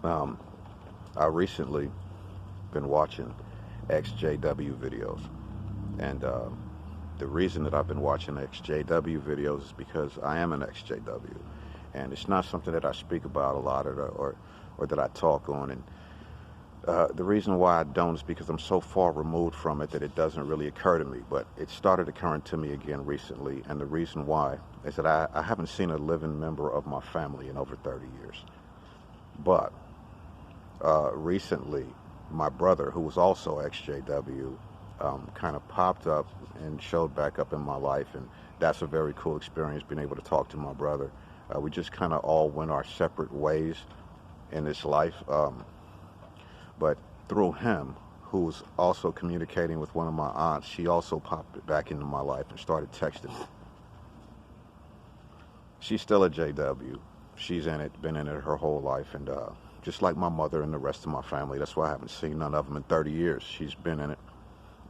Um, I recently been watching XJW videos, and the reason that I've been watching XJW videos is because I am an XJW, and it's not something that I speak about a lot or that I talk on. And the reason why I don't is because I'm so far removed from it that it doesn't really occur to me. But it started occurring to me again recently, and the reason why is that I haven't seen a living member of my family in over 30 years. But recently, my brother, who was also XJW, kind of popped up and showed back up in my life, and that's a very cool experience being able to talk to my brother. We just kind of all went our separate ways in this life, but through him, who was also communicating with one of my aunts, she also popped back into my life and started texting me. She's still a JW. She's in it, been in it her whole life, and just like my mother and the rest of my family, that's why I haven't seen none of them in 30 years. She's been in it,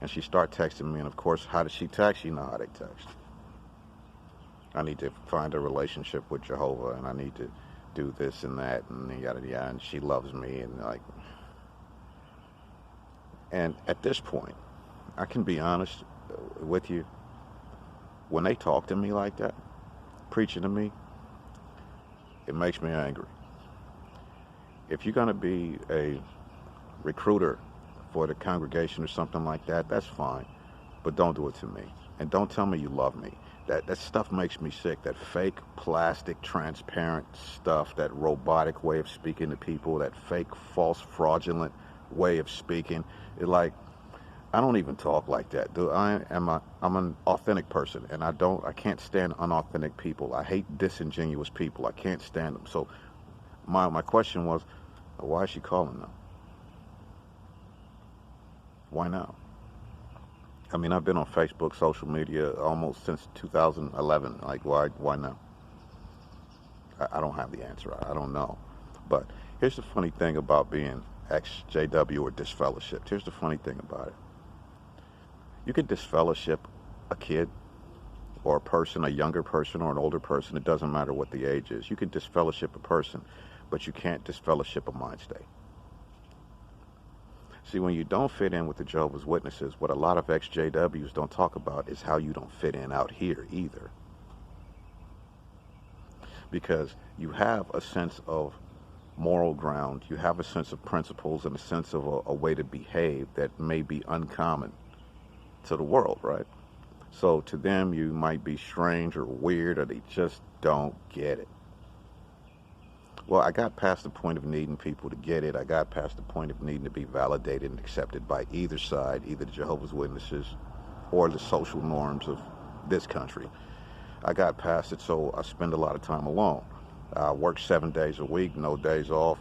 and she started texting me, and of course, how does she text? You know how they text. I need to find a relationship with Jehovah, and I need to do this and that, and yada yada, and she loves me, and like, and at this point, I can be honest with you. When they talk to me like that, preaching to me, it makes me angry. If you're going to be a recruiter for the congregation or something like that, that's fine. But don't do it to me. And don't tell me you love me. That stuff makes me sick. That fake, plastic, transparent stuff, that robotic way of speaking to people, that fake, false, fraudulent way of speaking. Like, I don't even talk like that. I'm an authentic person, and I can't stand unauthentic people. I hate disingenuous people. I can't stand them. So my question was, why is she calling now? Why now? I mean, I've been on Facebook, social media almost since 2011. Like, why now? I don't have the answer. I don't know. But here's the funny thing about being ex-JW or disfellowshipped. Here's the funny thing about it. You can disfellowship a kid or a person, a younger person or an older person. It doesn't matter what the age is. You can disfellowship a person, but you can't disfellowship a mind state. See, when you don't fit in with the Jehovah's Witnesses, what a lot of ex-JWs don't talk about is how you don't fit in out here either. Because you have a sense of moral ground, you have a sense of principles and a sense of a way to behave that may be uncommon to the world, right? So to them, you might be strange or weird, or they just don't get it. Well, I got past the point of needing people to get it. I got past the point of needing to be validated and accepted by either side, either the Jehovah's Witnesses or the social norms of this country. I got past it, so I spend a lot of time alone. I work 7 days a week, no days off,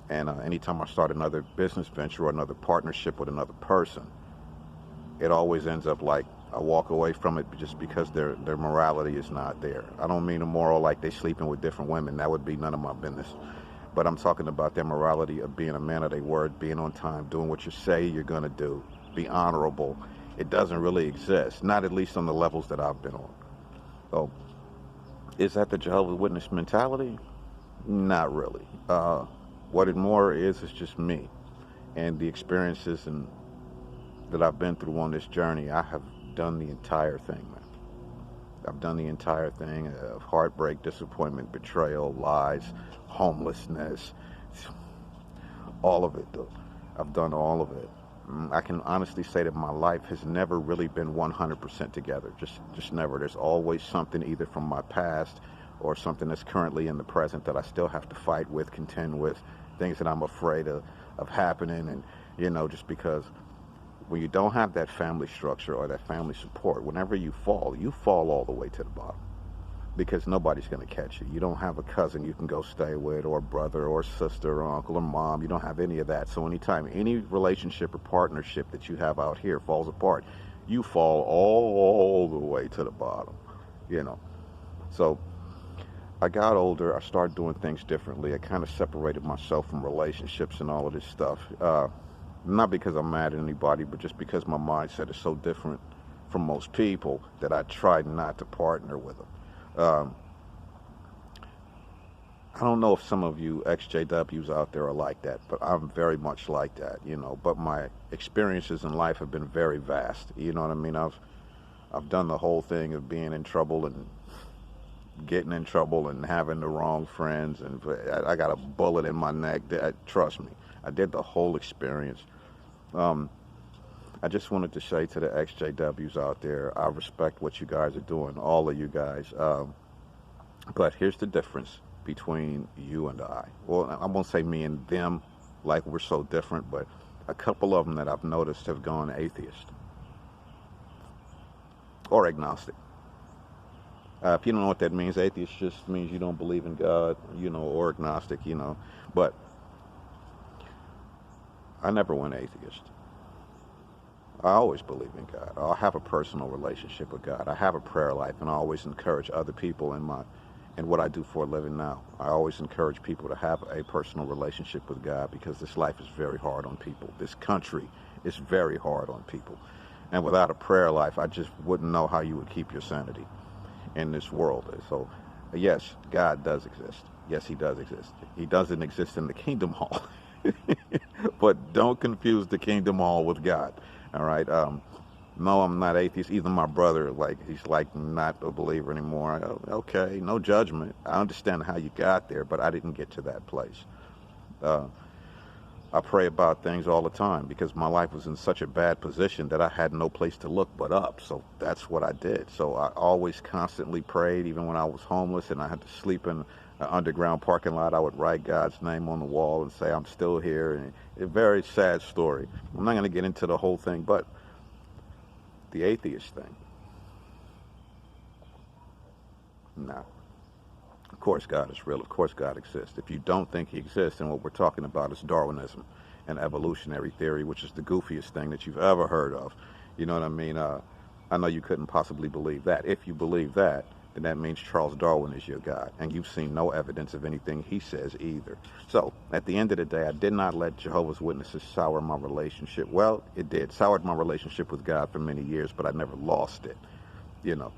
and anytime I start another business venture or another partnership with another person, it always ends up like I walk away from it just because their morality is not there. I don't mean immoral like they sleeping with different women. That would be none of my business. But I'm talking about their morality of being a man of their word, being on time, doing what you say you're going to do, be honorable. It doesn't really exist, not at least on the levels that I've been on. So, is that the Jehovah's Witness mentality? Not really. What it more is just me and the experiences that I've been through on this journey. I have done the entire thing, man. I've done the entire thing of heartbreak, disappointment, betrayal, lies, homelessness, all of it, though. I've done all of it. I can honestly say that my life has never really been 100% together. Just never. There's always something either from my past or something that's currently in the present that I still have to fight with, contend with, things that I'm afraid of happening. And, just because when you don't have that family structure or that family support, whenever you fall all the way to the bottom because nobody's going to catch you. You don't have a cousin you can go stay with, or a brother or sister or uncle or mom. You don't have any of that. So anytime any relationship or partnership that you have out here falls apart, you fall all the way to the bottom, So I got older. I started doing things differently. I kind of separated myself from relationships and all of this stuff. Not because I'm mad at anybody, but just because my mindset is so different from most people that I tried not to partner with them. don't know if some of you ex-JWs out there are like that, but I'm very much like that, you know. But my experiences in life have been very vast. You know what I mean? I've done the whole thing of being in trouble and getting in trouble and having the wrong friends, and I got a bullet in my neck. Trust me, I did the whole experience. Um, I just wanted to say to the ex-JWs out there, I respect what you guys are doing, all of you guys. But here's the difference between you and I. Well, I won't say me and them like we're so different, but a couple of them that I've noticed have gone atheist or agnostic. If you don't know what that means, atheist just means you don't believe in God, you know, or agnostic, you know. But I never went atheist. I always believe in God. I have a personal relationship with God. I have a prayer life, and I always encourage other people in what I do for a living now. I always encourage people to have a personal relationship with God, because this life is very hard on people. This country is very hard on people. And without a prayer life, I just wouldn't know how you would keep your sanity in this world. So, yes, God does exist. Yes, he does exist. He doesn't exist in the Kingdom Hall. But don't confuse the Kingdom Hall with God. All right. No, I'm not atheist. Even my brother, he's not a believer anymore. Okay, no judgment. I understand how you got there, but I didn't get to that place. I pray about things all the time because my life was in such a bad position that I had no place to look but up. So that's what I did. So I always constantly prayed, even when I was homeless and I had to sleep in an underground parking lot. I would write God's name on the wall and say, I'm still here. And a very sad story. I'm not going to get into the whole thing, but the atheist thing. No. Of course God is real. Of course God exists. If you don't think he exists, then what we're talking about is Darwinism and evolutionary theory, which is the goofiest thing that you've ever heard of. You know what I mean? I know you couldn't possibly believe that. If you believe that, then that means Charles Darwin is your God, and you've seen no evidence of anything he says either. So, at the end of the day, I did not let Jehovah's Witnesses sour my relationship. Well, it did. Soured my relationship with God for many years, but I never lost it. You know,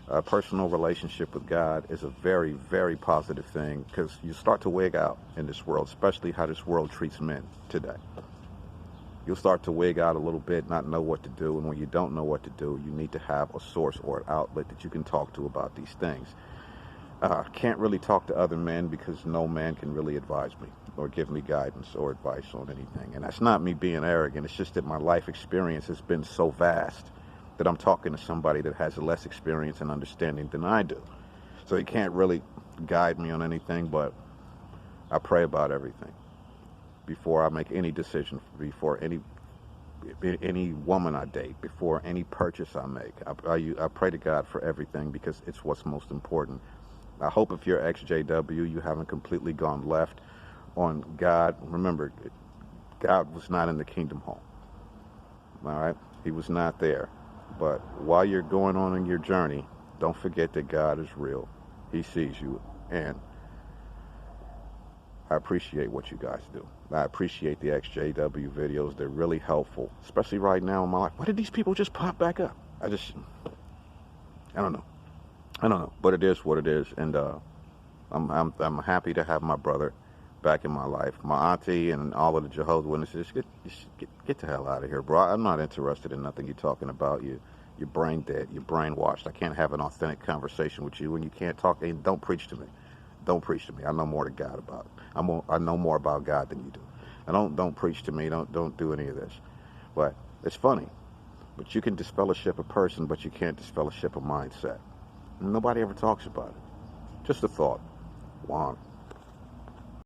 a personal relationship with God is a very, very positive thing, because you start to wig out in this world, especially how this world treats men today. You'll start to wig out a little bit, not know what to do, and when you don't know what to do, you need to have a source or an outlet that you can talk to about these things. Can't really talk to other men because no man can really advise me or give me guidance or advice on anything. And that's not me being arrogant. It's just that my life experience has been so vast that I'm talking to somebody that has less experience and understanding than I do. So he can't really guide me on anything, but I pray about everything before I make any decision, before any woman I date, before any purchase I make. I pray to God for everything because it's what's most important. I hope if you're ex-JW, you haven't completely gone left on God. Remember, God was not in the Kingdom Hall. All right? He was not there. But while you're going on in your journey, don't forget that God is real. He sees you. And I appreciate what you guys do. I appreciate the ex-JW videos. They're really helpful, especially right now in my life. Why did these people just pop back up? I don't know. I don't know, but it is what it is, and I'm happy to have my brother back in my life. My auntie and all of the Jehovah's Witnesses, get the hell out of here, bro. I'm not interested in nothing you're talking about. You're brain dead. You're brainwashed. I can't have an authentic conversation with you when you can't talk. And don't preach to me. Don't preach to me. I know more to God about it. I know more about God than you do. And don't preach to me. Don't do any of this. But it's funny. But you can disfellowship a person, but you can't disfellowship a mindset. Nobody ever talks about it. Just a thought. Wow.